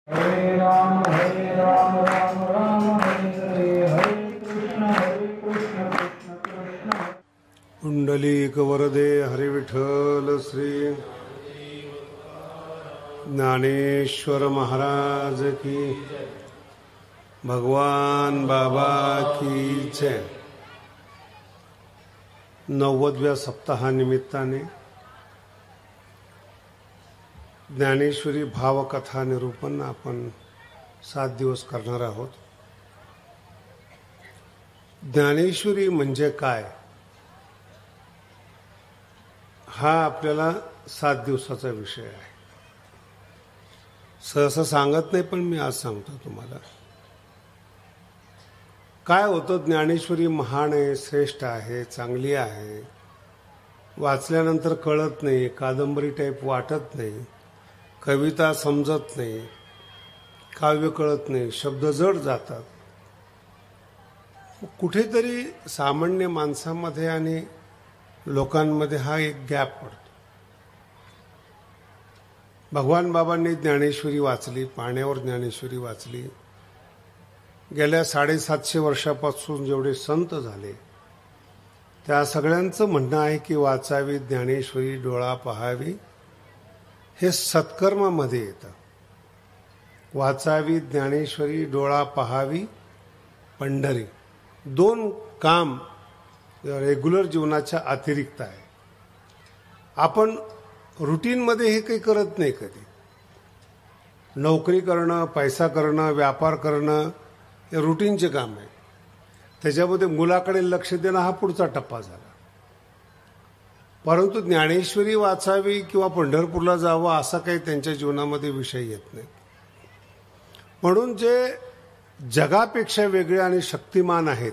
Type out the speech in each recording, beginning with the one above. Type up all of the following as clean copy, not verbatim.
हरे राम राम राम हरे हरे कृष्ण कृष्ण कृष्ण पुंडलीक वरदे हरि विठ्ठल श्री ज्ञानेश्वर महाराज की, भगवान बाबा की जय. 90व्या सप्ताहानिमित्ताने ज्ञानेश्वरी भावकथा निरूपण आपण 7 दिवस करणार आहोत. ज्ञानेश्वरी म्हणजे काय हा आपल्याला 7 दिवसाचा विषय आहे. सहसा सांगत नाही, पण मी आज सांगतो तुम्हाला. काय होतं, ज्ञानेश्वरी महान आहे, श्रेष्ठ आहे, चांगली आहे, वाचल्यानंतर कळत नाही, कादंबरी टाईप वाटत नाही, कविता समजत नाही, काव्य कळत नाही, शब्द जड जातात. कुठेतरी सामान्य माणसामध्ये आणि लोकांमध्ये हा एक गॅप पडतो. भगवान बाबांनी ज्ञानेश्वरी वाचली, पाण्यावर ज्ञानेश्वरी वाचली. गेल्या 750 वर्षापासून जेवढे संत झाले त्या सगळ्यांचं म्हणणं आहे की वाचावी ज्ञानेश्वरी, डोळा पहावी. हे सत्कर्मामध्ये येतं. वाचावी ज्ञानेश्वरी, डोळा पहावी पंढरी. 2 काम रेग्युलर जीवनाच्या अतिरिक्त आहे. आपण रुटीनमध्ये हे काही करत नाही. कधी नोकरी करणं, पैसा करणं, व्यापार करणं हे रुटीनचे काम आहे. त्याच्यामध्ये मुलाकडे लक्ष देणं हा पुढचा टप्पा झाला. परंतु ज्ञानेश्वरी वाचावी किंवा पंढरपूरला जावं असा काही त्यांच्या जीवनामध्ये विषय येत नाही. म्हणून जे जगापेक्षा वेगळे आणि शक्तिमान आहेत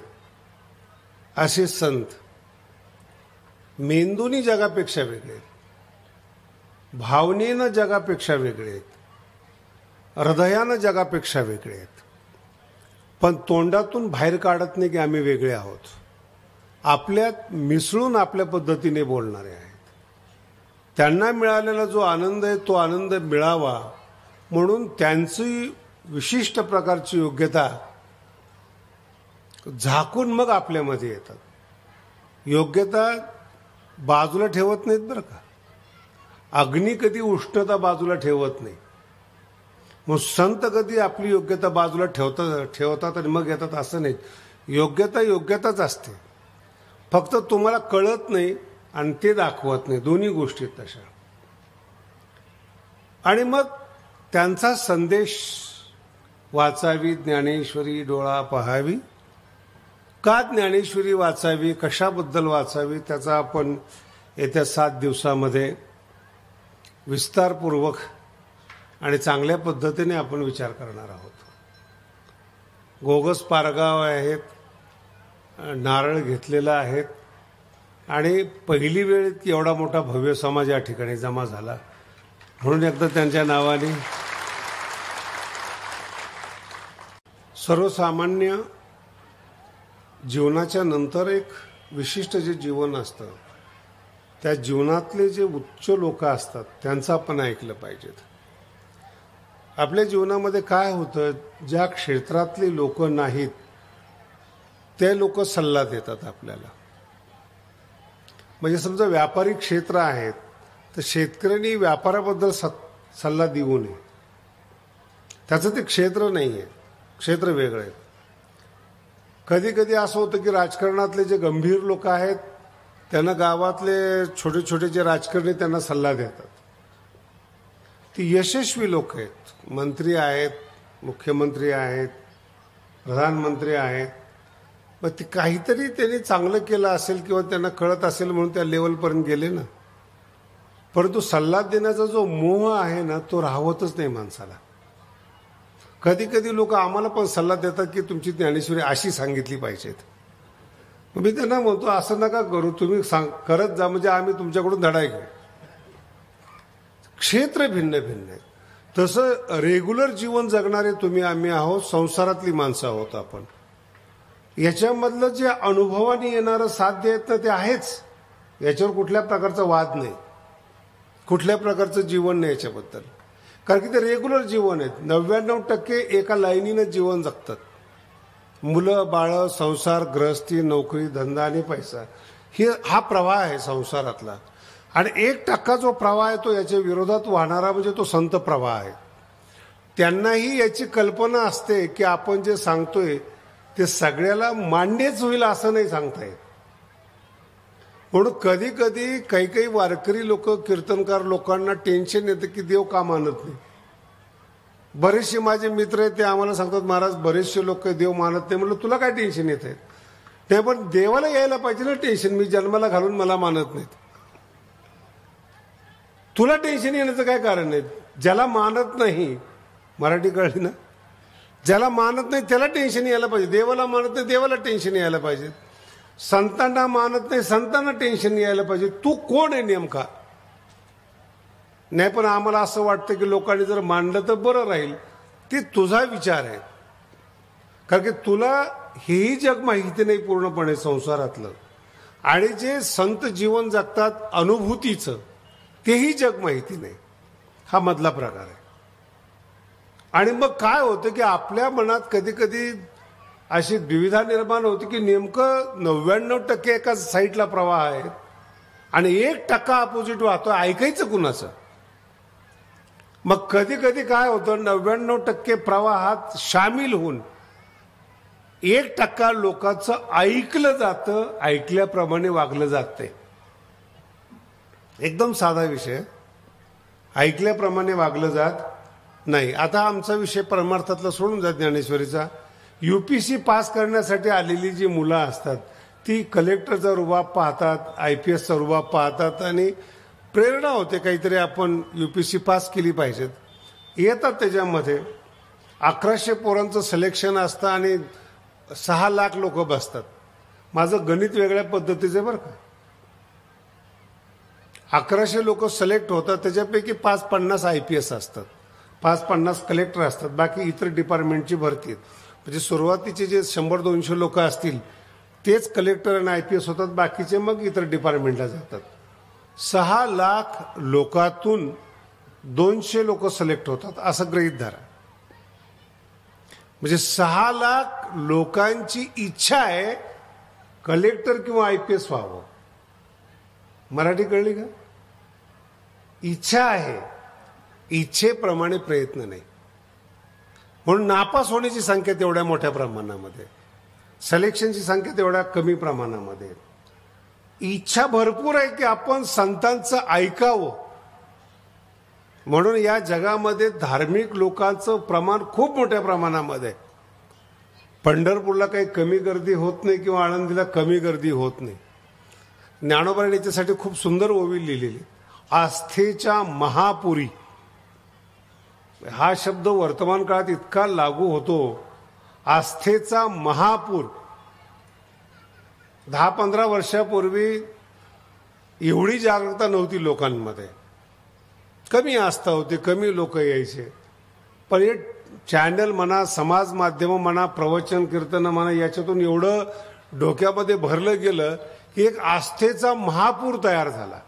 असे संत मेंदूनी जगापेक्षा वेगळे आहेत, भावनेनं जगापेक्षा वेगळे आहेत, हृदयानं जगापेक्षा वेगळे आहेत. पण तोंडातून बाहेर काढत नाही की आम्ही वेगळे आहोत. आपल्यात मिसळून आपल्या पद्धतीने बोलणारे आहेत. त्यांना मिळालेला जो आनंद आहे तो आनंद मिळावा म्हणून त्यांची विशिष्ट प्रकारची योग्यता झाकून मग आपल्यामध्ये येतात. योग्यता बाजूला ठेवत नाहीत बरं का. अग्नी कधी उष्णता बाजूला ठेवत नाही. मग संत कधी आपली योग्यता बाजूला ठेवतात आणि मग येतात असं नाही. योग्यता योग्यताच असते, फक्त तुम्हाला कळत नाही आणि ते दाखवत नाही. दोन्ही गोष्टी तशा. आणि मग त्यांचा संदेश वाचावी ज्ञानेश्वरी, डोळा पहावी. का ज्ञानेश्वरी वाचावी, कशाबद्दल वाचावी, त्याचा आपण येत्या 7 दिवसामध्ये विस्तारपूर्वक आणि चांगल्या पद्धतीने आपण विचार करणार आहोत. गोगस पारगाव आहेत, नारळ घेतलेला आहेत आणि पहिली वेळ एवढा मोठा भव्य समाज या ठिकाणी जमा झाला म्हणून एकदा त्यांच्या नावाने सर्वसामान्य जीवनाच्या नंतर एक विशिष्ट जे जीवन असतं त्या जीवनातले जे उच्च लोक असतात त्यांचं आपण ऐकलं पाहिजे. आपल्या जीवनामध्ये काय होतं, ज्या क्षेत्रातली लोक नाहीत ते लोक सल्ला देतात आपल्याला. म्हणजे समजा व्यापारी क्षेत्र आहेत तर शेतकऱ्यांनी व्यापाराबद्दल सल्ला देऊ नये. त्याचं ते क्षेत्र नाही आहे, क्षेत्र वेगळं आहे. कधी कधी असं होतं की राजकारणातले जे गंभीर लोक आहेत त्यांना गावातले छोटे छोटे जे राजकारणी त्यांना सल्ला देतात. ती यशस्वी लोक आहेत, मंत्री आहेत, मुख्यमंत्री आहेत, प्रधानमंत्री आहेत. मग ती काहीतरी त्यांनी चांगलं केलं असेल किंवा त्यांना कळत असेल म्हणून त्या लेवलपर्यंत गेले ना. परंतु सल्ला देण्याचा जो मोह आहे ना तो राहवतच नाही माणसाला. कधी कधी लोक आम्हाला पण सल्ला देतात की तुमची ज्ञानेश्वरी अशी सांगितली पाहिजेत. मी त्यांना म्हणतो असं नका करू, तुम्ही करत जा म्हणजे आम्ही तुमच्याकडून धडा घेऊ. क्षेत्र भिन्न भिन्न आहे. तसं रेग्युलर जीवन जगणारे तुम्ही आम्ही आहोत, संसारातली माणसं आहोत आपण. याच्यामधलं जे अनुभवाने येणारं साध्य आहेत ना ते आहेच. याच्यावर कुठल्या प्रकारचा वाद नाही, कुठल्या प्रकारचं जीवन नाही याच्याबद्दल. कारण की ते रेग्युलर जीवन आहेत. 99% एका लाईनीनं जीवन जगतात. मुलं बाळं, संसार, गृहस्थी, नोकरी, धंदा आणि पैसा, हा प्रवाह आहे संसारातला. आणि 1% जो प्रवाह आहे तो याच्या विरोधात वाहणारा म्हणजे तो संत प्रवाह आहे. त्यांनाही याची कल्पना असते की आपण जे सांगतोय ते सगळ्याला मान्यच होईल असं नाही सांगता येत. म्हणून कधी कधी काही काही वारकरी लोक, कीर्तनकार लोकांना टेन्शन येतं की देव का मानत नाही. बरेचसे माझे मित्र आहेत ते आम्हाला सांगतात, महाराज बरेचसे लोक देव मानत नाही. म्हणलं तुला काय टेन्शन येत आहे? नाही, पण देवाला यायला पाहिजे ना टेन्शन. मी जन्माला घालून मला मानत नाहीत. तुला टेन्शन येण्याचं काय कारण आहे? ज्याला मानत नाही, मराठी कळली ना, ज्याला मानत नाही त्याला टेन्शन यायला पाहिजे. देवाला मानत नाही, देवाला टेन्शन यायला पाहिजे. संतांना मानत नाही, संतांना टेन्शन यायला पाहिजे. तू कोण आहे नेमका? नाही, पण आम्हाला असं वाटतं की लोकांनी जर मानलं तर बरं राहील. ते तुझा विचार आहे. कारण की तुला हेही जग माहिती नाही पूर्णपणे संसारातलं, आणि जे संत जीवन जगतात अनुभूतीचं तेही जग माहिती नाही. हा मधला प्रकार आहे. आणि मग काय होतं की आपल्या मनात कधी कधी अशी द्विविधा निर्माण होती की नेमकं 99% एका साईडला प्रवाह आहे आणि 1% अपोजिट वाहतो. ऐकायचं कुणाचं? मग कधी कधी काय होतं, 99% प्रवाहात सामील होऊन 1% लोकांचं ऐकलं जातं, ऐकल्याप्रमाणे वागलं जाते. एकदम साधा विषय, ऐकल्याप्रमाणे वागलं जात नाही. आता आमचा विषय परमार्थातला सोडून जात ज्ञानेश्वरीचा. UPSC पास करण्यासाठी आलेली जी मुलं असतात ती कलेक्टरचा रुबाब पाहतात, IPSचा रुबाब पाहतात आणि प्रेरणा होते काहीतरी आपण UPSC पास केली पाहिजेत. येतात त्याच्यामध्ये 1100 पोरांचं सिलेक्शन असतं आणि 6 लाख लोक बसतात. माझं गणित वेगळ्या पद्धतीचं बरं का. 1100 लोक सिलेक्ट होतात, त्याच्यापैकी 550 IPS असतात, 550 कलेक्टर असतात, बाकी इतर डिपार्टमेंटची भरती आहेत. म्हणजे सुरुवातीचे जे 100-200 लोक असतील तेच कलेक्टर आणि IPS होतात, बाकीचे मग इतर डिपार्टमेंटला जातात. 6 लाख लोकातून 200 लोक सिलेक्ट होतात असं गृहीत धरा. म्हणजे 6 लाख लोकांची इच्छा आहे कलेक्टर किंवा IPS व्हावं. मराठी कळली का? इच्छा आहे, इच्छेप्रमाणे प्रयत्न नाही. म्हणून नापास होण्याची संख्या तेवढ्या मोठ्या प्रमाणामध्ये, सिलेक्शनची संख्या तेवढ्या कमी प्रमाणामध्ये. इच्छा भरपूर आहे की आपण संतांचं ऐकावं. म्हणून या जगामध्ये धार्मिक लोकांचं प्रमाण खूप मोठ्या प्रमाणामध्ये. पंढरपूरला काही कमी गर्दी होत नाही किंवा आळंदीला कमी गर्दी होत नाही. ज्ञानोबांनी याच्यासाठी खूप सुंदर ओवी लिहिलेली, आस्थेच्या महापुरी. हा शब्द वर्तमान काळात इतका लागू होतो. आस्थेचा महापूर. 10-15 वर्षापूर्वी एवढी जागरूकता नव्हती लोकांमध्ये, कमी आस्था होती, कमी लोक यायचे. पण हे चॅनल म्हणा, समाज माध्यम म्हणा, प्रवचन कीर्तन म्हणा, याच्यातून एवढं डोक्यामध्ये भरलं गेलं की एक आस्थेचा महापूर तयार झाला.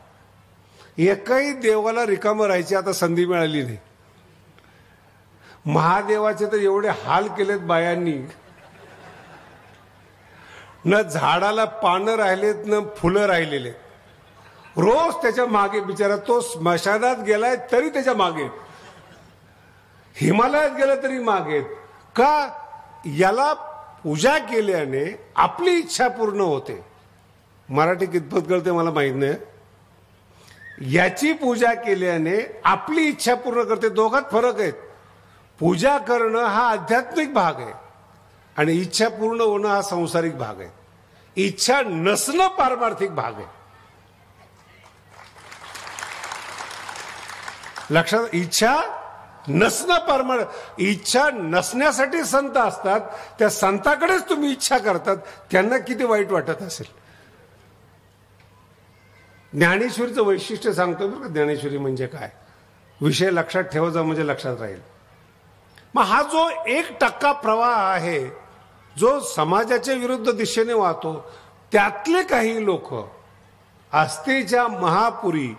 एकही देवाला रिकामं राहायची आता संधी मिळाली नाही. महादेवाचे तर एवढे हाल केलेत बायांनी, न झाडाला पानं राहिलेत न फुलं राहिलेले. रोज त्याच्या मागे बिचारा, तो स्मशानात गेलाय तरी त्याच्या मागे, हिमालयात गेला तरी मागे. का? याला पूजा केल्याने आपली इच्छा पूर्ण होते. मराठी कितपत कळते मला माहित नाही. याची पूजा केल्याने आपली इच्छा पूर्ण करते. दोघात फरक आहेत. पूजा करणं हा आध्यात्मिक भाग आहे आणि इच्छा पूर्ण होणं हा सांसारिक भाग आहे. इच्छा नसणं पारमार्थिक भाग आहे. लक्षात, इच्छा नसणं परमार्थ. इच्छा नसण्यासाठी संत असतात. त्या संताकडेच तुम्ही इच्छा करतात, त्यांना किती वाईट वाटत असेल. ज्ञानेश्वरीचं वैशिष्ट्य सांगतो बरं का. ज्ञानेश्वरी म्हणजे काय, विषय लक्षात ठेवायचा म्हणजे लक्षात राहील. मग हा जो 1% प्रवाह आहे जो समाजाच्या विरुद्ध दिशेने वाहतो, त्यातले काही लोक आस्थेच्या महापुरी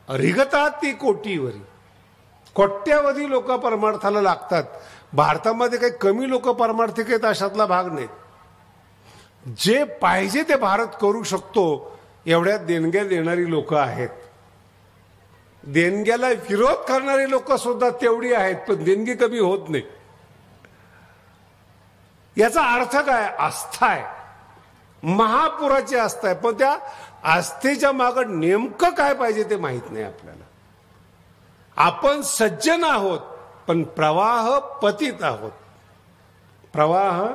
रिगताती कोटीवरी. कोट्यावधी लोक परमार्थाला लागतात. भारतामध्ये काही कमी लोक परमार्थिक आहेत अशातला भाग नाही. जे पाहिजे ते भारत करू शकतो एवढ्या देणग्या देणारी लोक आहेत. देणग्याला विरोध करणारी लोक सुद्धा तेवढी आहेत, पण देणगी कमी होत नाही. याचा अर्थ काय? आस्था आहे, महापुराची आस्था आहे. पण त्या आस्थेच्या मागे नेमकं काय पाहिजे ते माहित नाही आपल्याला. आपण सज्जन आहोत पण प्रवाह पतित आहोत. प्रवाह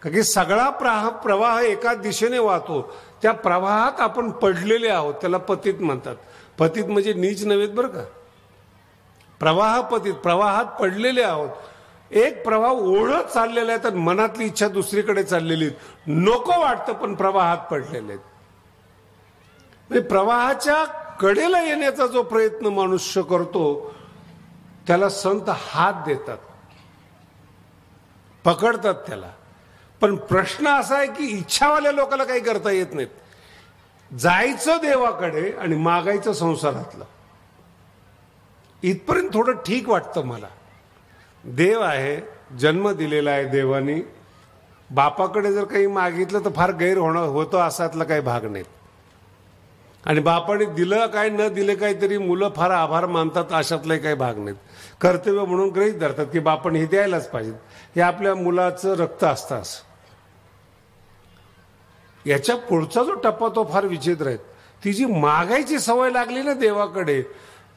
की सगळा प्रवाह एका दिशेने वाहतो, त्या प्रवाहात आपण पडलेले आहोत, त्याला पतित म्हणतात. पतित म्हणजे नीच नव्हेत बरं का. प्रवाह पतित, प्रवाहात पडलेले आहोत. एक प्रवाह ओढत चाललेला आहे तर मनातली इच्छा दुसरीकडे चाललेली, नको वाटतं पण प्रवाहात पडलेले आहेत. म्हणजे प्रवाहाच्या कडेला येण्याचा जो प्रयत्न मनुष्य करतो त्याला संत हात देतात, पकडतात त्याला. पण प्रश्न असा आहे की इच्छावाल्या लोकांना काही करता येत नाहीत. जायचं देवाकडे आणि मागायचं संसारातलं, इथपर्यंत थोडं ठीक वाटतं मला. देव आहे, जन्म दिलेला आहे देवानी. बापाकडे जर काही मागितलं तर फार गैर होतं असातला काही भाग नाहीत. आणि बापाने दिलं काय न दिले काय तरी मुलं फार आभार मानतात अशातलाही काही भाग नाहीत. कर्तव्य म्हणून गृहीत धरतात की बापाने हे द्यायलाच पाहिजे, हे आपल्या मुलाचं रक्त असतं असं. याच्या पुढचा जो टप्पा तो फार विचित्र आहे. ती जी मागायची सवय लागली ना देवाकडे,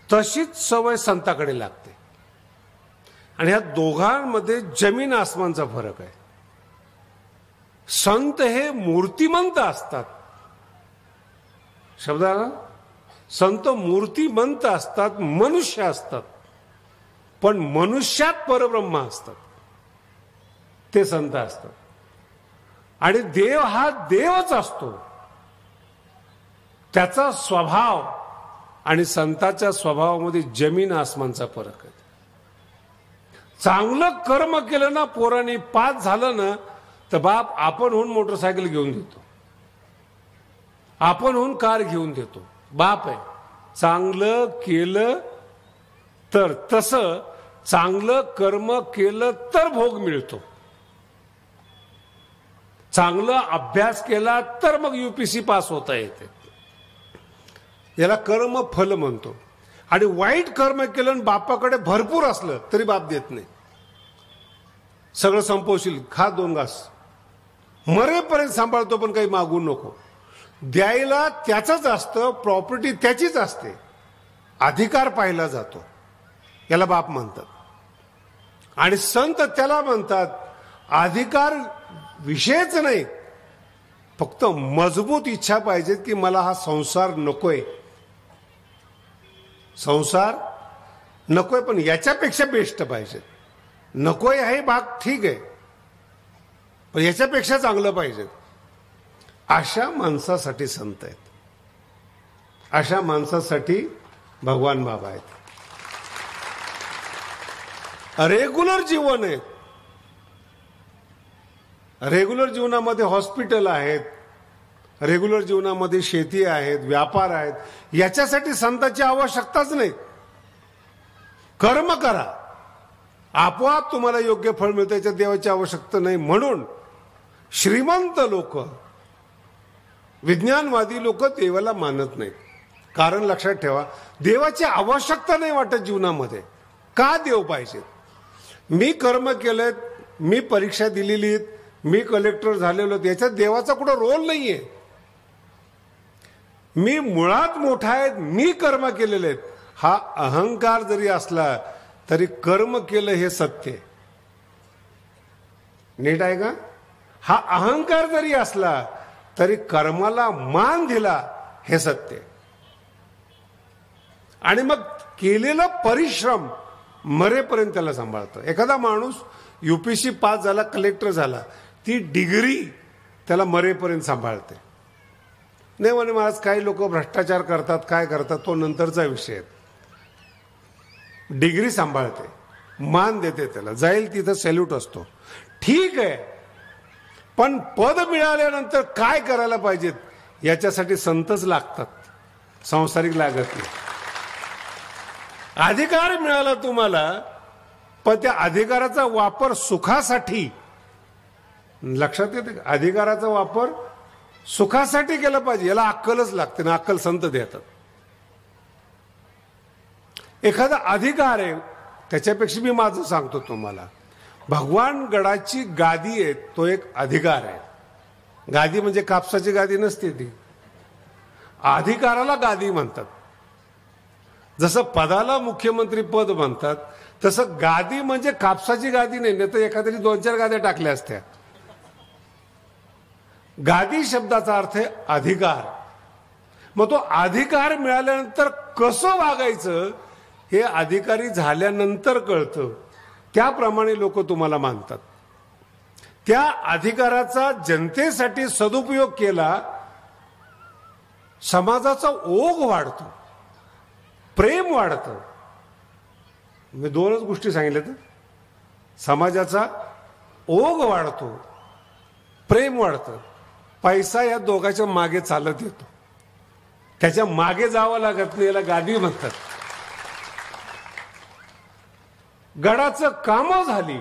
तशीच सवय संताकडे लागते. आणि ह्या दोघांमध्ये जमीन आसमानचा फरक आहे. संत हे मूर्तिमंत असतात. शब्दाला संत मूर्तिमंत असतात, मनुष्य असतात, पण मनुष्यात परब्रह्म असतात, ते संत असतात. आणि देव हा देवच असतो. त्याचा स्वभाव आणि संताच्या स्वभावामध्ये जमीन आसमानचा फरक आहे. चांगलं कर्म केलं ना पोरांनी, पास झालं ना तर बाप आपण होऊन मोटरसायकल घेऊन देतो, आपण होऊन कार घेऊन देतो. बाप आहे. चांगलं केलं तर, तसं चांगलं कर्म केलं तर भोग मिळतो. चांगला अभ्यास केला तर मग UPSC पास होता येते. याला कर्म फल म्हणतो. आणि वाईट कर्म केलं आणि बापाकडे भरपूर असलं तरी बाप देत नाही. सगळं संपवशील, खा 2 घास, मरेपर्यंत सांभाळतो पण काही मागू नको. द्यायला त्याचंच असतं, प्रॉपर्टी त्याचीच असते, अधिकार पाहिला जातो, याला बाप म्हणतात. आणि संत त्याला म्हणतात अधिकार विषयच नाही, फक्त मजबूत इच्छा पाहिजे की मला हा संसार नकोय, संसार नकोय पण याच्यापेक्षा बेस्ट पाहिजे. नकोय आहे भाग ठीक आहे, पण याच्यापेक्षा चांगलं पाहिजे. अशा माणसासाठी संत आहेत, अशा माणसासाठी भगवान बाबा आहेत. रेग्युलर जीवन आहे. रेग्युलर जीवनामध्ये हॉस्पिटल आहेत, रेग्युलर जीवनामध्ये शेती आहेत, व्यापार आहेत. याच्यासाठी संतांची आवश्यकताच नाही. कर्म करा, आपोआप तुम्हाला योग्य फळ मिळतं, याच्यात देवाची आवश्यकता नाही. म्हणून श्रीमंत लोक, विज्ञानवादी लोक देवाला मानत नाहीत. कारण लक्षात ठेवा, देवाची आवश्यकता नाही वाटत जीवनामध्ये. का देव पाहिजे? मी कर्म केलेत, मी परीक्षा दिलेली, मी कलेक्टर झालेलो, याच्यात देवाचा कुठं रोल नाहीये. मी मुळात मोठा आहे, मी कर्म केलेले आहेत, हा अहंकार जरी असला तरी कर्म केलं हे सत्य. नीट आहे का? हा अहंकार जरी असला तरी कर्माला मान दिला हे सत्य. आणि मग केलेला परिश्रम मरेपर्यंत त्याला सांभाळतं. एखादा माणूस UPSC पास झाला, कलेक्टर झाला, ती डिग्री त्याला मरेपर्यंत सांभाळते. नाही म्हणे महाराज काही लोक भ्रष्टाचार करतात, काय करतात, तो नंतरचा विषय आहे. डिग्री सांभाळते, मान देते, त्याला जाईल तिथं सॅल्यूट असतो. ठीक आहे, पण पद मिळाल्यानंतर काय करायला पाहिजेत याच्यासाठी संतच लागतात, संसारिक लागत नाही. अधिकार मिळाला तुम्हाला, पण त्या अधिकाराचा वापर सुखासाठी, लक्षात येते का? अधिकाराचा वापर सुखासाठी केला पाहिजे. याला अक्कलच लागते ना, अक्कल संत देतात. एखादा अधिकार आहे, त्याच्यापेक्षा मी माझं सांगतो तुम्हाला, भगवान गडाची गादी आहे, तो एक अधिकार आहे. गादी म्हणजे कापसाची गादी नसते ती, अधिकाराला गादी म्हणतात. जसं पदाला मुख्यमंत्री पद म्हणतात, तसं गादी म्हणजे कापसाची गादी नाही, तर एखाद्याने 2-4 गाद्या टाकल्या असत्या. गादी शब्दाचा अर्थ आहे अधिकार. मग तो अधिकार मिळाल्यानंतर कसं वागायचं हे अधिकारी झाल्यानंतर कळतं. त्याप्रमाणे लोक तुम्हाला मानतात. त्या अधिकाराचा जनतेसाठी सदुपयोग केला, समाजाचा ओघ वाढतो, प्रेम वाढतं. मी 2च गोष्टी सांगितल्या. समाजाचा ओघ वाढतो, प्रेम वाढतं. पैसा या दोघांच्या मागे चालत येतो, त्याच्या मागे जावं लागत नाही. याला गादी म्हणतात. गडाचं कामं झाली,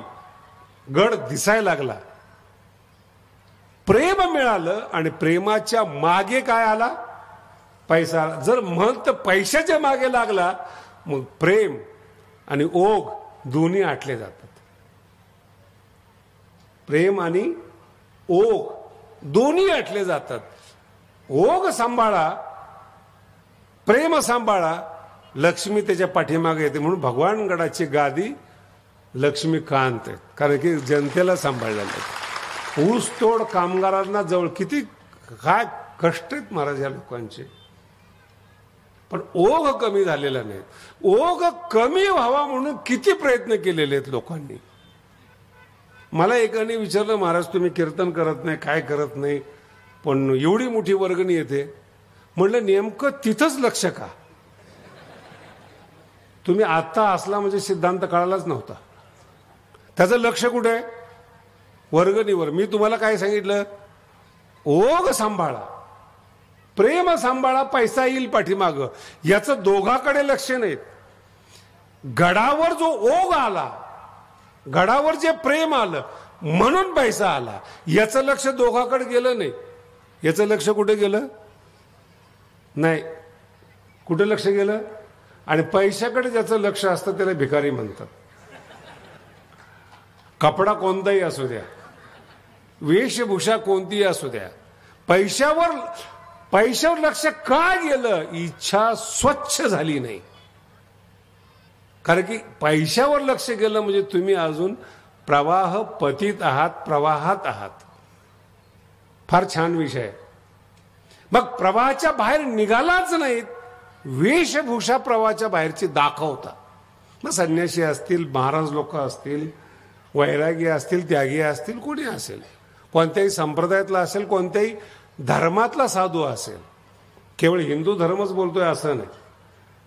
गड दिसायला लागला, प्रेम मिळालं, आणि प्रेमाच्या मागे काय आला? पैसा. जर म्हणत पैशाच्या मागे लागला, मग प्रेम आणि ओघ दोन्ही आटले जातात. प्रेम आणि ओघ दोन्ही आटले जातात. ओघ सांभाळा, प्रेम सांभाळा, लक्ष्मी त्याच्या पाठीमागे येते. म्हणून भगवान गडाची गादी लक्ष्मीकांत आहे, कारण की जनतेला सांभाळलेलं. ऊसतोड कामगारांना जवळ किती काय कष्ट आहेत महाराज या लोकांचे, पण ओघ कमी झालेला नाही. ओघ कमी व्हावा म्हणून किती प्रयत्न केलेले आहेत लोकांनी. मला एकाने विचारलं, महाराज तुम्ही कीर्तन करत नाही, काय करत नाही, पण एवढी मोठी वर्गणी येते. म्हणलं नेमकं तिथंच लक्ष का? तुम्ही आता असला म्हणजे सिद्धांत कळालाच नव्हता. त्याचं लक्ष कुठे आहे? वर्गणीवर. मी तुम्हाला काय सांगितलं? ओघ सांभाळा, प्रेम सांभाळा, पैसा येईल पाठीमाग. याचं दोघाकडे लक्ष नाहीत. गडावर जो ओघ आला, गडावर जे प्रेम आलं म्हणून पैसा आला, याचं लक्ष दोघाकडे गेलं नाही. याचं लक्ष कुठे गेलं? नाही. कुठे लक्ष गेलं? आणि पैशाकडे ज्याचं लक्ष असतं त्याला भिकारी म्हणतात. कपडा कोणताही असू द्या, वेशभूषा कोणतीही असू द्या, पैशावर लक्ष का गेलं? इच्छा स्वच्छ झाली नाही. कारण की पैशावर लक्ष गेलं म्हणजे तुम्ही अजून प्रवाह पतित आहात, प्रवाहात आहात. फार छान विषय आहे. मग प्रवाहाच्या बाहेर निघालाच नाहीत, वेशभूषा प्रवाहाच्या बाहेरची दाखवता. मग संन्यासी असतील, महाराज लोक असतील, वैरागी असतील, त्यागी असतील, कोणी असेल, कोणत्याही संप्रदायातला असेल, कोणत्याही धर्मातला साधू असेल. केवळ हिंदू धर्मच बोलतोय असं नाही,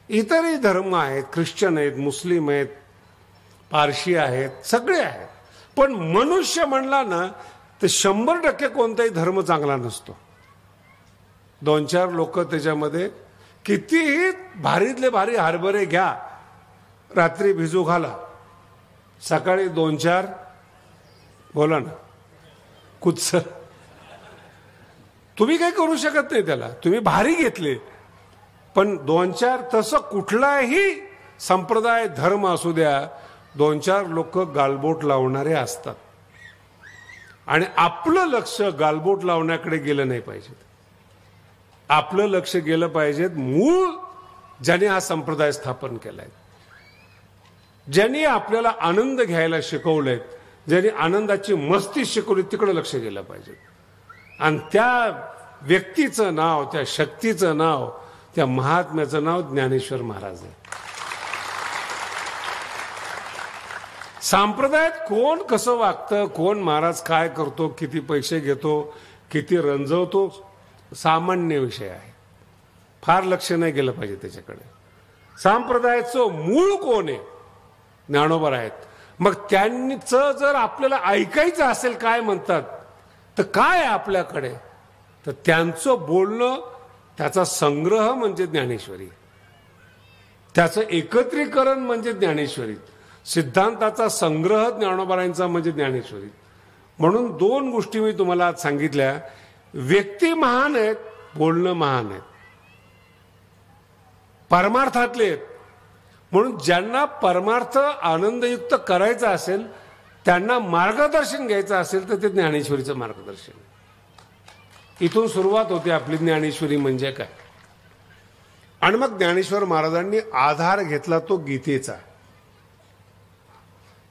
इतरही धर्म आहेत, ख्रिश्चन आहेत, मुस्लिम आहेत, पारशी आहेत, सगळे आहेत. पण मनुष्य म्हणला ना तर 100% कोणताही धर्म चांगला नसतो. 2-4 लोक त्याच्यामध्ये कितीही भारीतले भारी हरभरे घ्या, रात्री भिजू घाला, सकाळी 2-4 बोला ना कुत्सर, तुम्ही काही करू शकत नाही त्याला. तुम्ही भारी घेतले, पण 2-4 तसं कुठलाही संप्रदाय धर्म असू द्या, 2-4 लोक गालबोट लावणारे असतात. आणि आपलं लक्ष गालबोट लावण्याकडे गेलं नाही पाहिजे. आपलं लक्ष गेलं पाहिजे मूळ ज्याने हा संप्रदाय स्थापन केलाय, ज्यांनी आपल्याला आनंद घ्यायला शिकवलंय, ज्यांनी आनंदाची मस्ती शिकवली, तिकडे लक्ष गेलं पाहिजे. आणि त्या व्यक्तीचं नाव, त्या शक्तीचं नाव, त्या महात्म्याचं नाव ज्ञानेश्वर महाराज आहे. संप्रदायात कोण कसं वागतं, कोण महाराज काय करतो, किती पैसे घेतो, किती रंजवतो, सामान्य विषय आहे. फार लक्ष नाही गेलं पाहिजे त्याच्याकडे. संप्रदायाचं मूळ कोण आहे? ज्ञानोबा आहेत. मग त्यांचं जर आपल्याला ऐकायचं असेल काय म्हणतात, तर काय आहे आपल्याकडे? तर त्यांचं बोलणं, त्याचा संग्रह म्हणजे ज्ञानेश्वरी. त्याचं एकत्रीकरण म्हणजे ज्ञानेश्वरी. सिद्धांताचा संग्रह ज्ञानोबारायांचा म्हणजे ज्ञानेश्वरी. म्हणून 2 गोष्टी मी तुम्हाला आज सांगितल्या. व्यक्ती महान आहेत, बोलणं महान आहेत, परमार्थातले आहेत. म्हणून ज्यांना परमार्थ आनंदयुक्त करायचा असेल, त्यांना मार्गदर्शन घ्यायचं असेल तर ते ज्ञानेश्वरीचं मार्गदर्शन. इथून सुरुवात होते आपली. ज्ञानेश्वरी म्हणजे काय. आणि मग ज्ञानेश्वर महाराजांनी आधार घेतला तो गीतेचा.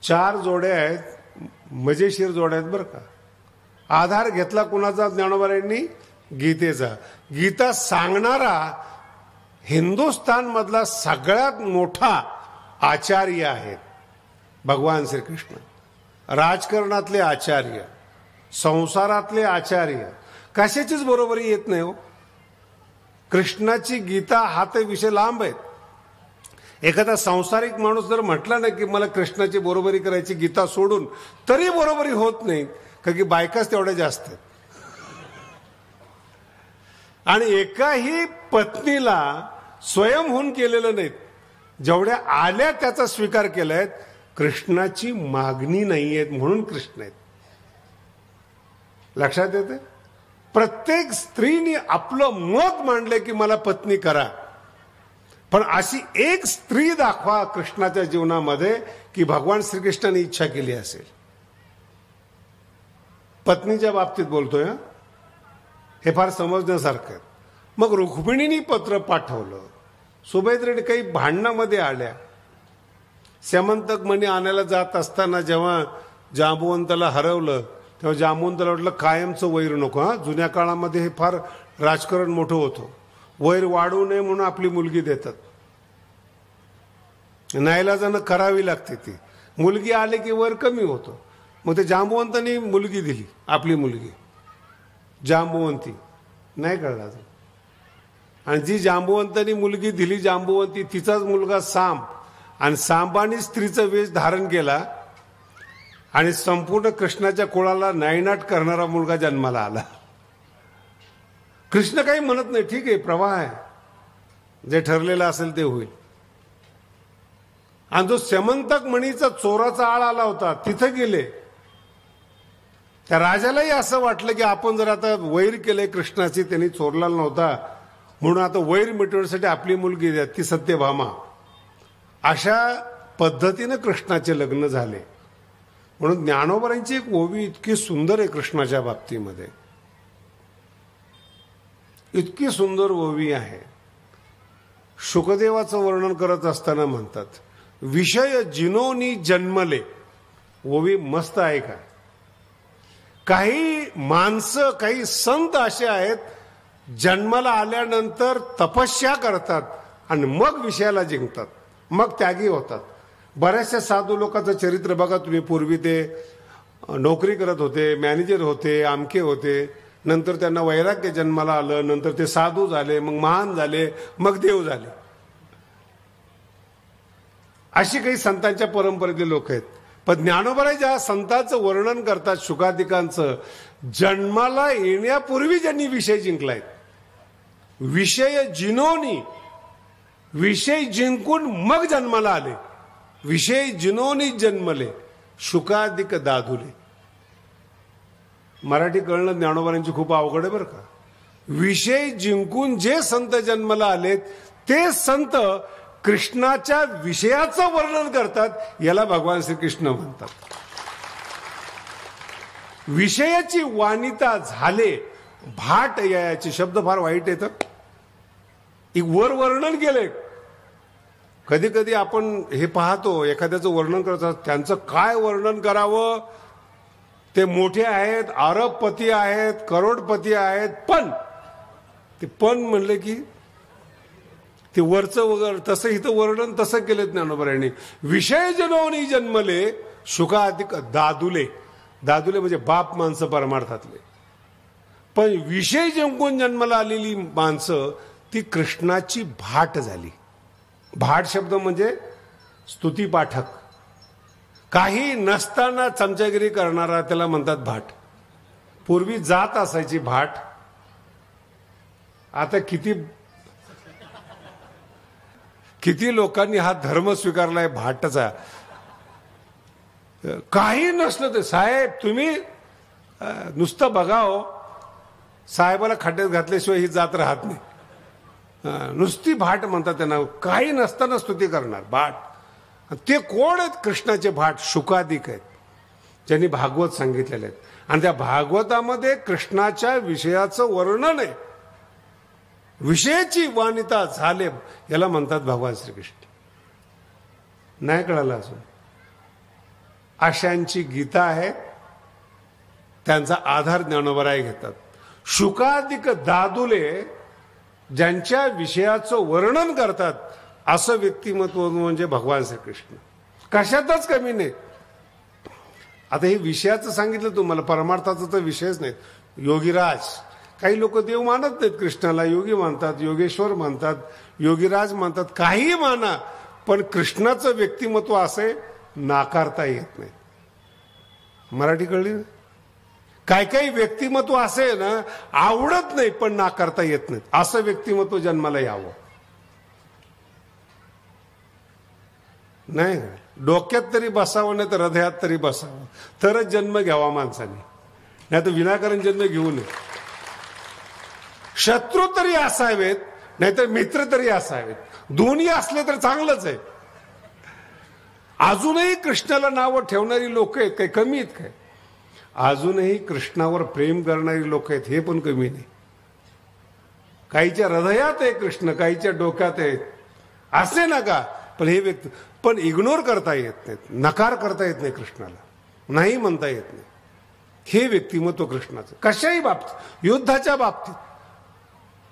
4 जोड्या आहेत, मजेशीर जोड्या आहेत बरं का. आधार घेतला कुणाचा? ज्ञानोबारायांनी गीतेचा. गीता सांगणारा हिंदुस्थान मधला सगळ्यात मोठा आचार्य आहेत भगवान श्रीकृष्ण. राजकारणातले आचार्य, संसारातले आचार्य. कशाचीच बरोबरी येत नाही हो. कृष्णाची गीता हा तर विषय लांब आहेत. एखादा संसारिक माणूस जर म्हटला ना की मला कृष्णाची बरोबरी करायची गीता सोडून, तरी बरोबरी होत नाही, कारण की बायकाच तेवढ्या जास्त आहेत. आणि एकाही पत्नीला स्वयंहून केलेलं नाहीत. जेवढ्या आल्या त्याचा स्वीकार केलाय. कृष्णाची मागणी नाहीयेत म्हणून कृष्ण आहेत. लक्षात येते. प्रत्येक स्त्रीने आपलं मत मांडले की मला पत्नी करा, पण अशी एक स्त्री दाखवा कृष्णाच्या जीवनामध्ये की भगवान श्रीकृष्णाने इच्छा केली असेल. पत्नीच्या बाबतीत बोलतोय, हे फार समजण्यासारखं आहे. मग रुक्मिणीने पत्र पाठवलं. सुभद्रेने काही भांडणामध्ये आल्या. स्यमंतक मणी आणायला जात असताना जेव्हा जांबुवंताला हरवलं, तेव्हा जांबुवंताला वाटलं कायमचं वैर नको. जुन्या काळामध्ये हे फार राजकारण मोठं होतं. वैर वाढवू नये म्हणून आपली मुलगी देतात. नाईलाजानं करावी लागते ती. मुलगी आले की वैर कमी होतं. मग ते जांबुवंतांनी मुलगी दिली, आपली मुलगी जांबुवंती. नाही कळलं अजून. आणि जी जांबुवंतांनी मुलगी दिली जांबुवंती, तिचाच मुलगा सांब. आणि सांबाने स्त्रीचा वेश धारण केला आणि संपूर्ण कृष्णाच्या कुळाला नायनाट करणारा मुलगा जन्माला आला. कृष्ण काही म्हणत नाही, ठीक आहे प्रवाह आहे, जे ठरलेलं असेल ते होईल. आणि जो स्यमंतक मणीचा चोराचा आळ आला होता तिथे गेले. त्या राजालाही असं वाटलं की आपण जर आता वैर केलंय कृष्णाची, त्यांनी चोरला नव्हता म्हणून आता वैर मिटवण्यासाठी आपली मुलगी द्या, ती सत्यभामा. अशा पद्धतीने कृष्णाचे लग्न झाले. म्हणून ज्ञानोबारांची एक ओवी इतकी सुंदर आहे कृष्णाच्या बाबतीमध्ये, इतकी सुंदर ओवी आहे. शुकदेवाचं वर्णन करत असताना म्हणतात, विषय जिनोनी जन्मले. ओवी मस्त आहे का. काही माणसं, काही संत असे आहेत, जन्माला आल्यानंतर तपस्या करतात आणि मग विषयाला जिंकतात, मग त्यागी होतात. बऱ्याचशा साधू लोकांचं चरित्र बघा तुम्ही. पूर्वी ते नोकरी करत होते, मॅनेजर होते, आमके होते, नंतर त्यांना वैराग्य जन्माला आलं, नंतर ते साधू झाले, मग महान झाले, मग देव झाले. अशी काही संतांच्या परंपरेतले लोक आहेत. पण ज्ञानोबा ज्या संतांचं वर्णन करतात, शुकादिकांचं, जन्माला येण्यापूर्वी ज्यांनी विषय जिंकलाय, विषय जिनोनी, विषय जिंकून मग जन्माला आले, विषय जिनोनी जन्मले, शुकादिक दादुले. मराठी कळणं ज्ञानोबांची खूप अवघड आहे बरं का. विषय जिंकून जे संत जन्माला आलेत ते संत कृष्णाच्या विषयाचं वर्णन करतात, याला भगवान श्रीकृष्ण म्हणतात. विषयाची वानिता झाले भाट याचे शब्द फार वाईट येतात. एक वर वर्णन केले. कधी कधी आपण हे पाहतो, एखाद्याचं वर्णन करतात, त्यांचं काय वर्णन करावं. ते मोठे आहेत, अरबपती आहेत, करोडपती आहेत, पण ते पण म्हणले की ते वरचं वगैरे तसं इथं वर्णन तसं केलं ज्ञानोबारायांनी. विषय जनोनी जन्मले शुकाधिक दादुले. दादुले म्हणजे बाप माणसं परमार्थातले. पण विषय जिंकून जन्माला आलेली माणसं ती कृष्णाची भाट झाली. भाट शब्द म्हणजे स्तुती पाठक. काही नसताना चमचागिरी करणारा त्याला म्हणतात भाट. पूर्वी जात असायची भाट, आता किती किती लोकांनी हा धर्म स्वीकारलाय भाटचा. काही नसलं तर साहेब तुम्ही नुसतं बघाव, साहेबाला खड्ड्यात घातल्याशिवाय ही जात राहत नाही. नुसती भाट म्हणतात त्यांना, काही नसताना स्तुती करणार भाट. ते कोण आहेत? कृष्णाचे भाट शुकादिक आहेत, ज्यांनी भागवत सांगितलेले आहेत. आणि त्या भागवतामध्ये कृष्णाच्या विषयाचं वर्णन आहे. विषयाची वानिता झाले याला म्हणतात भगवान श्रीकृष्ण. नाही कळालं अजून? अशांची गीता आहे, त्यांचा आधार ज्ञानोबराय घेतात. शुकादिक दादुले ज्यांच्या विषयाचं वर्णन करतात असं व्यक्तिमत्व म्हणजे भगवान श्रीकृष्ण. कशातच कमी नाही. आता हे विषयाचं सांगितलं तुम्हाला, परमार्थाचा तर विषयच नाही. योगीराज, काही लोक देव मानत नाहीत कृष्णाला, योगी मानतात, योगेश्वर मानतात, योगीराज मानतात, काहीही माना, पण कृष्णाचं व्यक्तिमत्व असे नाकारता येत नाही. मराठी कळली ना? काही काही व्यक्तिमत्व असे ना आवडत नाही पण नाकारता येत नाही, असं व्यक्तिमत्व जन्माला यावं. नाही, डोक्यात तरी बसावं, नाही तर हृदयात तरी बसावं, तरच जन्म घ्यावा माणसाने, नाही तर विनाकारण जन्म घेऊ नये. शत्रू तरी असावेत, नाहीतर मित्र तरी असावेत, दोन्ही असले तर चांगलंच आहे. अजूनही कृष्णाला नावं ठेवणारी लोक आहेत, काही कमी आहेत काय? अजूनही कृष्णावर प्रेम करणारी लोक आहेत, हे पण कमी नाही. काहीच्या हृदयात आहे कृष्ण, काहीच्या डोक्यात आहे, असे नका. पण हे व्यक्ती पण इग्नोर करता येत नाहीत, नकार करता येत नाही कृष्णाला, नाही म्हणता येत नाही. हे व्यक्तिमत्व कृष्णाचं. कशाही बाबतीत, युद्धाच्या बाबतीत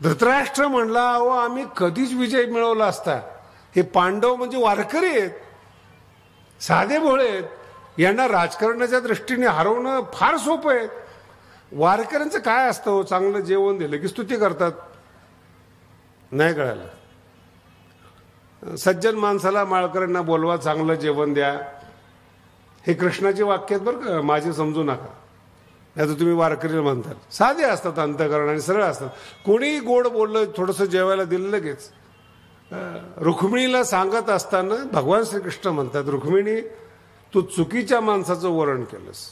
धृतराष्ट्र म्हणला, अहो आम्ही कधीच विजय मिळवला असता. हे पांडव म्हणजे वारकरी आहेत, साधे भोळे आहेत, यांना राजकारणाच्या दृष्टीने हरवणं फार सोपं आहे. वारकऱ्यांचं काय असतं? चांगलं जेवण दिलं की स्तुती करतात. नाही कळालं? सज्जन माणसाला माळकऱ्यांना बोलवा, चांगलं जेवण द्या, हे कृष्णाचे वाक्य आहेत बरं का, माझे समजू नका. नाही तर तुम्ही वारकरी म्हणताल. साधे असतात अंतःकरण आणि सरळ असतात. कोणीही गोड बोललं, थोडंसं जेवायला दिलं लगेच. रुक्मिणीला सांगत असताना भगवान श्रीकृष्ण म्हणतात, रुक्मिणी तू चुकीच्या माणसाचं वर्णन केलंस.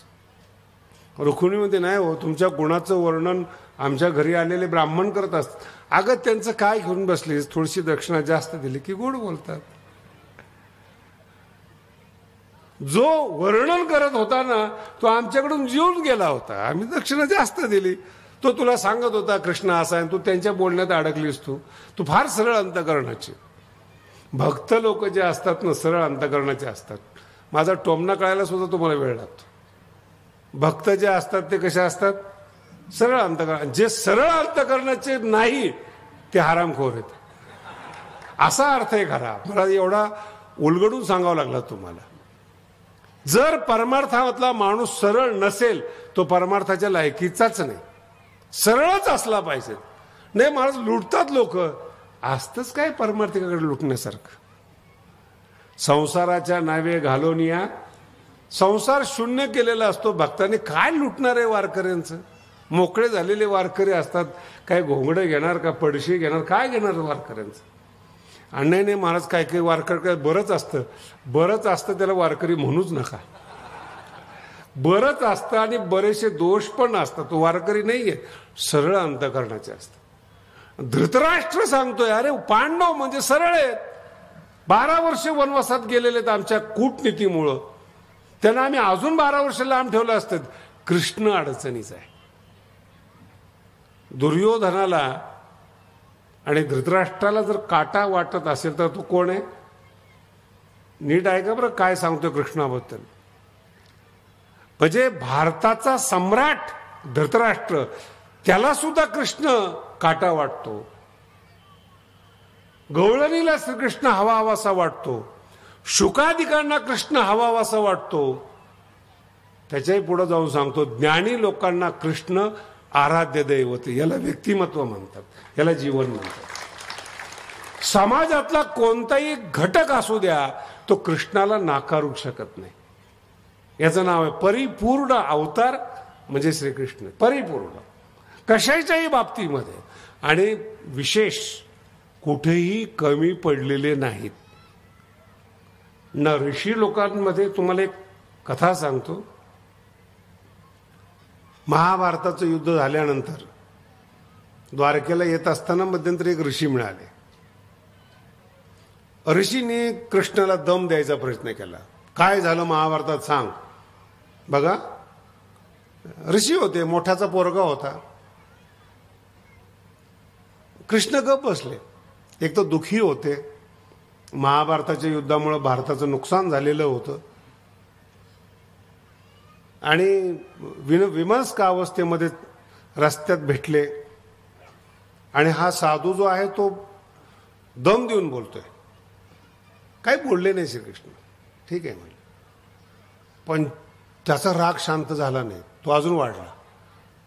रुक्मिणी म्हणते, नाही हो, तुमच्या गुणाचं वर्णन आमच्या घरी आलेले ब्राह्मण करत असतात. अगं त्यांचं काय घेऊन बसलीस, थोडीशी दक्षिणा जास्त दिली की गोड बोलतात. जो वर्णन करत होता ना तो आमच्याकडून जीवन गेला होता, आम्ही दक्षिणा जास्त दिली. तो तुला सांगत होता कृष्ण असा आहे, तू त्यांच्या बोलण्यात अडकलीस. तू फार सरळ अंतःकरणाची. भक्त लोक जे असतात ना सरळ अंतःकरणाचे असतात. माझा टोमणा कळायला सुद्धा तुम्हाला वेळ लागतो. भक्त जे असतात ते कसे असतात? सरळ अंतःकरण. जे सरळ अंतःकरणाचे नाही ते हरामखोर आहेत, असा अर्थ आहे खरा. मला एवढा उलगडून सांगावं लागला तुम्हाला. जर परमार्थातला माणूस सरळ नसेल तो परमार्थाच्या लायकीचाच नाही. सरळच असला पाहिजे. नाही महाराज लुटतात लोक, असतंच काय परमार्थिकाकडे लुटण्यासारखं? संसाराच्या नावे घालून या संसार शून्य केलेला असतो. भक्तांनी काय लुटणार आहे वारकऱ्यांचं? मोकळे झालेले वारकरी असतात, काय घोंगडे घेणार का पडशी घेणार, काय घेणार वारकऱ्यांचं? आणि नाही महाराज काय काही वारकरी काय बरंच असतं त्याला वारकरी म्हणूच नका. बरंच असतं आणि बरेचसे दोष पण असतात, तो वारकरी नाहीये, सरळ अंतःकरणाचे असतं. धृतराष्ट्र सांगतोय, अरे पांडव म्हणजे सरळ आहेत, 12 वर्ष वनवासात गेलेले आहेत आमच्या कूटनीतीमुळं, त्यांना आम्ही अजून 12 वर्ष लांब ठेवलं असतं. कृष्ण अडचणीचा आहे. दुर्योधनाला आणि धृतराष्ट्राला जर काटा वाटत असेल तर तो कोण आहे? नीट ऐका बरं काय सांगतोय कृष्णाबद्दल. म्हणजे भारताचा सम्राट धृतराष्ट्र, त्याला सुद्धा कृष्ण काटा वाटतो. गवळणीला श्रीकृष्ण हवासा वाटतो. शुकादिकांना कृष्ण हवासा वाटतो. त्याच्याही पुढे जाऊन सांगतो, ज्ञानी लोकांना कृष्ण आराध्य दैवत. याला व्यक्तिमत्व म्हणतात, याला जीवन म्हणतात. समाजातला कोणताही घटक असू द्या तो कृष्णाला नाकारू शकत नाही. याचं नाव आहे परिपूर्ण अवतार म्हणजे श्रीकृष्ण. परिपूर्ण कशाच्याही बाबतीमध्ये. आणि विशेष कुठेही कमी पडलेले नाहीत. न ऋषी लोकांमध्ये तुम्हाला एक कथा सांगतो. महाभारताचं युद्ध झाल्यानंतर द्वारकेला येत असताना मध्यंतरी एक ऋषी मिळाले. ऋषीने कृष्णाला दम द्यायचा प्रयत्न केला. काय झालं महाभारतात सांग. बघा, ऋषी होते, मोठ्याचा पोरगा होता. कृष्ण गप बसले. एक तर दुःखी होते, महाभारताच्या युद्धामुळे भारताचं नुकसान झालेलं होतं आणि विमनस्क अवस्थेमध्ये रस्त्यात भेटले. आणि हा साधू जो आहे तो दम देऊन बोलतोय. काही बोलले नाही श्रीकृष्ण. ठीक आहे म्हणजे, पण त्याचा राग शांत झाला नाही, तो अजून वाढला.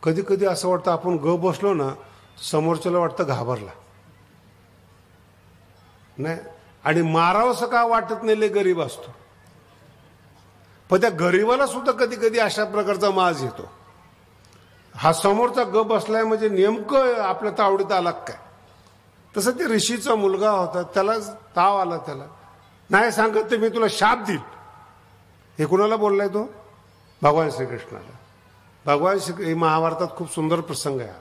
कधी कधी असं वाटतं आपण गप बसलो ना, समोरच्याला वाटतं घाबरला नाही. आणि मारावंसं का वाटत नाही, लय गरीब असतो. पण त्या गरीबाला सुद्धा कधी कधी अशा प्रकारचा माज येतो. हा समोरचा गप बसलाय म्हणजे नेमकं आपल्या तावडीत आला काय. तसं ते ऋषीचा मुलगा होता, त्याला ताव आला. त्याला नाही सांगत, ते मी तुला शाप देईल. हे कुणाला बोललाय तो? भगवान श्रीकृष्णाला. भगवान श्री महाभारतात खूप सुंदर प्रसंग आहे.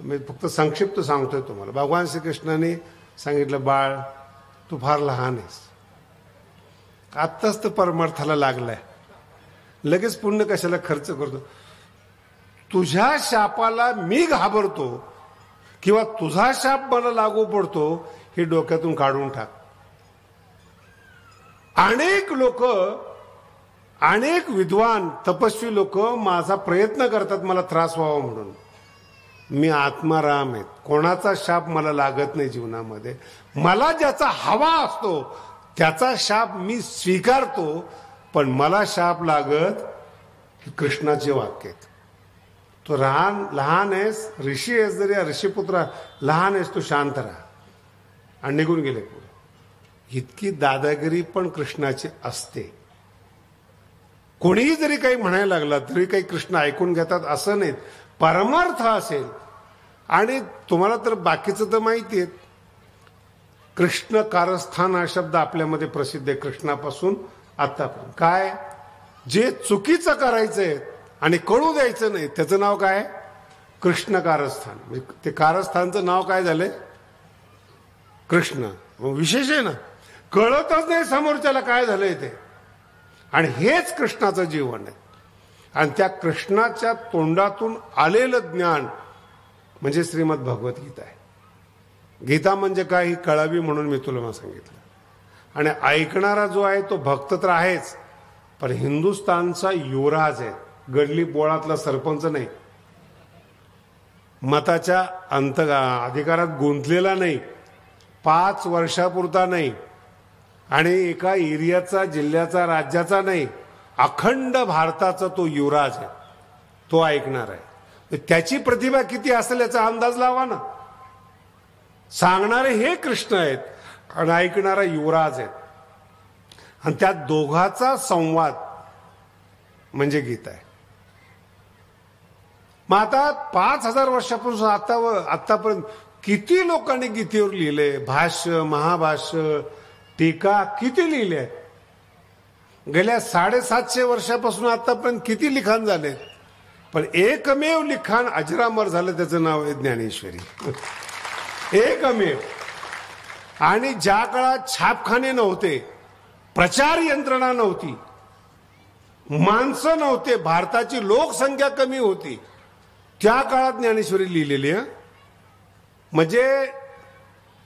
मी फक्त संक्षिप्त सांगतोय तुम्हाला. भगवान श्रीकृष्णाने सांगितलं, बाळ तू फार लहान आहेस, आत्ताच तर परमार्थाला लागलाय, लगेच पुण्य कशाला खर्च करतो. तुझ्या शापाला मी घाबरतो किंवा तुझा शाप मला लागू पडतो हे डोक्यातून काढून टाक. अनेक लोक, अनेक विद्वान तपस्वी लोक माझा प्रयत्न करतात मला त्रास व्हावा म्हणून. मी आत्माराम आहे, कोणाचा शाप मला लागत नाही जीवनामध्ये. मला ज्याचा हवा असतो त्याचा शाप मी स्वीकारतो, पण मला शाप लागत हे कृष्णाचे वाक्य आहेत. तो लहान आहेस, ऋषी आहेस, जरी ऋषीपुत्र लहान आहेस, तू शांत राहा. आणि निघून गेले पुढे. इतकी दादागिरी पण कृष्णाची असते. कोणीही जरी काही म्हणायला लागला तरी काही कृष्ण ऐकून घेतात असं नाही. परमार्थ असेल. आणि तुम्हाला तर बाकीचं तर माहिती आहे, कृष्ण कारस्थान हा शब्द आपल्यामध्ये प्रसिद्ध आहे कृष्णापासून आतापर्यंत. काय जे चुकीचं करायचंय आणि कळू द्यायचं नाही त्याचं नाव काय? कृष्ण कारस्थान. ते कारस्थानचं नाव काय झालंय? कृष्ण. विशेष आहे ना, कळतच नाही समोरच्याला काय झालंय ते. आणि हेच कृष्णाचं जीवन आहे. आणि त्या कृष्णाच्या तोंडातून आलेलं ज्ञान म्हणजे श्रीमद भगवद्गीता आहे. गीता म्हणजे काय ही कळावी म्हणून मी तुला सांगितलं. आणि ऐकणारा जो आहे तो भक्त तर आहेच, पण हिंदुस्थानचा युवराज आहे. गडली पोळातला सरपंच नाही, मताच्या अधिकारात गुंतलेला नाही, 5 वर्षापुरता नाही, आणि एका एरियाचा, जिल्ह्याचा, राज्याचा नाही, अखंड भारताचा तो युवराज आहे. तो ऐकणार आहे. त्याची प्रतिभा किती असेल याचा अंदाज लावा ना. सांगणारे हे कृष्ण आहेत आणि ऐकणारा युवराज आहेत. आणि त्या दोघाचा संवाद म्हणजे गीता आहे. मग आता 5000 वर्षापासून आतापर्यंत किती लोकांनी गीतेवर लिहिले, भाष्य, महाभाष्य, टीका किती लिहिले आहेत. गेल्या 750 वर्षापासून आतापर्यंत किती लिखाण झाले. पण एकमेव लिखाण अजरामर झालं, त्याचं नाव आहे ज्ञानेश्वरी. एकमेव. आणि ज्या काळात छापखाने नव्हते, प्रचार यंत्रणा नव्हती, माणसं नव्हते, भारताची लोकसंख्या कमी होती, त्या काळात ज्ञानेश्वरी लिहिलेली आहे. म्हणजे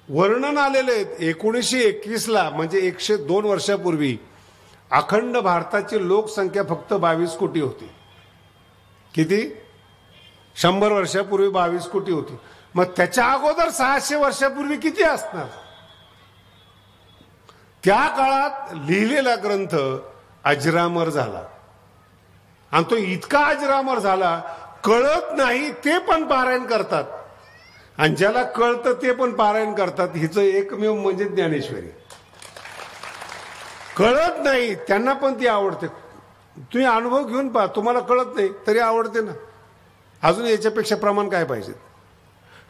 वर्णन आलेले आहेत 1921ला, म्हणजे 102 वर्षापूर्वी अखंड भारताची लोकसंख्या फक्त 22 कोटी होती. किती? 100 वर्षापूर्वी 22 कोटी होती. मग त्याच्या अगोदर 600 वर्षापूर्वी किती असणार? त्या काळात लिहिलेला ग्रंथ अजरामर झाला. आणि तो इतका अजरामर झाला, कळत नाही ते पण पारायण करतात, आणि ज्याला कळतं ते पण पारायण करतात. हिचं एकमेव म्हणजे ज्ञानेश्वरी. कळत नाही त्यांना पण ती आवडते. तुम्ही अनुभव घेऊन पहा, तुम्हाला कळत नाही तरी आवडते ना. अजून याच्यापेक्षा प्रमाण काय पाहिजे?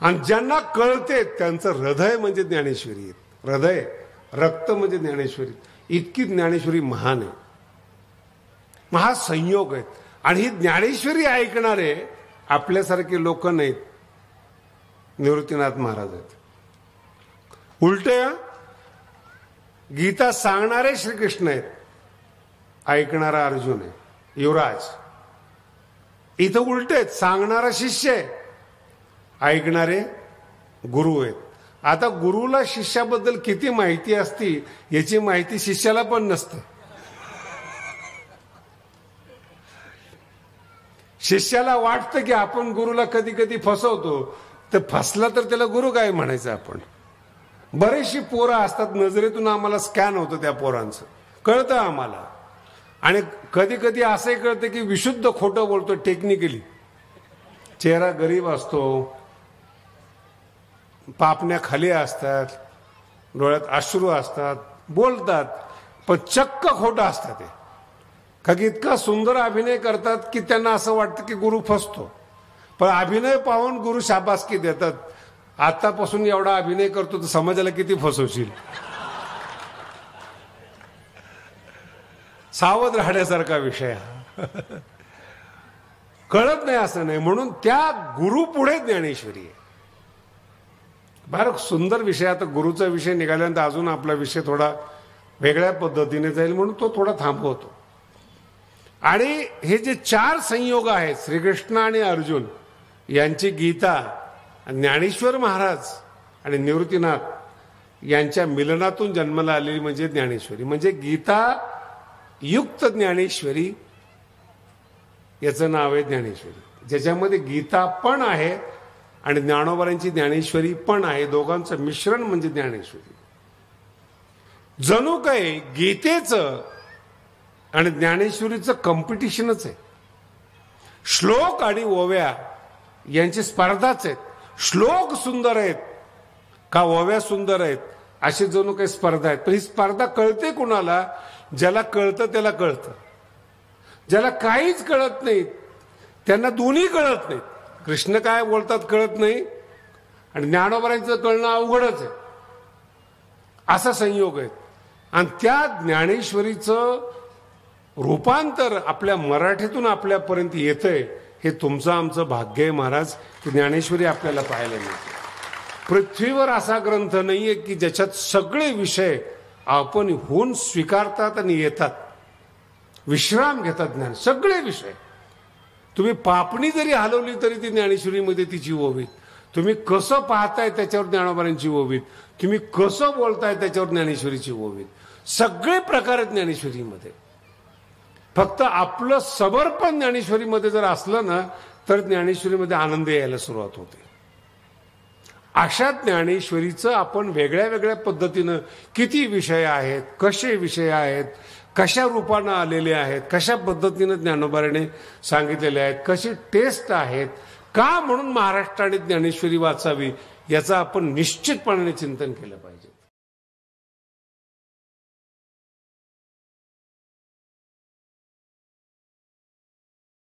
आणि ज्यांना कळते त्यांचं हृदय म्हणजे ज्ञानेश्वरी. हृदय रक्त म्हणजे ज्ञानेश्वरी. इतकी ज्ञानेश्वरी महान आहे, महासंयोग आहेत. आणि ही ज्ञानेश्वरी ऐकणारे आपल्यासारखे लोक नाहीत, निवृत्तीनाथ महाराज आहेत. उलट गीता सांगणारे श्रीकृष्ण आहेत, ऐकणारा अर्जुन आहे, युवराज. इथं उलट आहेत, सांगणारा शिष्य आहे, ऐकणारे गुरु आहेत. आता गुरुला शिष्याबद्दल किती माहिती असती याची माहिती शिष्याला पण नसते. शिष्याला वाटतं की आपण गुरुला कधी कधी फसवतो, तर फसला तर त्याला गुरु काय म्हणायचं आपण. बरेचशी पोरं असतात, नजरेतून आम्हाला स्कॅन होतं त्या पोरांचं, कळतं आम्हाला. आणि कधी कधी असंही कळतं की विशुद्ध खोटं बोलतो टेक्निकली. चेहरा गरीब असतो, पापण्या खाली असतात, डोळ्यात अश्रू असतात, बोलतात पण चक्क खोटं असतात ते. का की इतका सुंदर अभिनय करतात की त्यांना असं वाटतं की गुरु फसतो. पण अभिनय पाहून गुरु शाबासकी देतात, आतापासून एवढा अभिनय करतो तर समाजाला किती फसवशील. सावध राहण्यासारखा विषय हा. कळत नाही असं नाही, म्हणून त्या गुरु पुढे ज्ञानेश्वरी आहे. फार सुंदर विषय. आता गुरुचा विषय निघाल्यानंतर अजून आपला विषय थोडा वेगळ्या पद्धतीने जाईल, म्हणून तो थोडा थांबवतो. आणि हे जे 4 संयोग आहेत, श्रीकृष्ण आणि अर्जुन यांची गीता, ज्ञानेश्वर महाराज आणि निवृत्तीनाथ यांच्या मिलनातून जन्माला आलेली म्हणजे ज्ञानेश्वरी. म्हणजे गीता युक्त ज्ञानेश्वरी याचं नाव आहे ज्ञानेश्वरी. ज्याच्यामध्ये गीता पण आहे आणि ज्ञानोबारांची ज्ञानेश्वरी पण आहे, दोघांचं मिश्रण म्हणजे ज्ञानेश्वरी. जणू काय गीतेचं आणि ज्ञानेश्वरीचं कॉम्पिटिशनच आहे. श्लोक आणि ओव्या यांची स्पर्धाच आहेत. श्लोक सुंदर आहेत का ओव्या सुंदर आहेत अशी जणू काही स्पर्धा आहेत. पण ही स्पर्धा कळते कुणाला? ज्याला कळतं त्याला कळतं. ज्याला काहीच कळत नाही त्यांना दोन्ही कळत नाहीत. कृष्ण काय बोलतात कळत नाही आणि ज्ञानोबारांचं कळणं अवघडच आहे, असा संयोग आहे. आणि त्या ज्ञानेश्वरीचं रूपांतर आपल्या मराठीतून आपल्यापर्यंत येतंय, हे तुमचं आमचं भाग्य आहे महाराज, की ज्ञानेश्वरी आपल्याला पाहायला मिळते. पृथ्वीवर असा ग्रंथ नाहीये की ज्याच्यात सगळे विषय आपण होऊन स्वीकारतात आणि येतात, विश्राम घेतात. ज्ञान सगळे विषय तुम्ही पापणी जरी हलवली तरी ती ज्ञानेश्वरीमध्ये तिची ओवीत. तुम्ही कसं पाहताय त्याच्यावर ज्ञानोबारांची ओवीत, तुम्ही कसं बोलताय त्याच्यावर ज्ञानेश्वरीची ओवीत. सगळे प्रकार आहेत ज्ञानेश्वरीमध्ये. फक्त आपलं समर्पण ज्ञानेश्वरीमध्ये जर असलं ना तर ज्ञानेश्वरीमध्ये आनंद यायला सुरुवात होते. अशा ज्ञानेश्वरीचं आपण वेगळ्या वेगळ्या पद्धतीनं किती विषय आहेत, कसे विषय आहेत, कशा रूपानं आलेले आहेत, कशा पद्धतीनं ज्ञानोबाराने सांगितलेले आहेत, कशी टेस्ट आहेत, का म्हणून महाराष्ट्राने ज्ञानेश्वरी वाचावी याचं आपण निश्चितपणाने चिंतन केलं पाहिजे.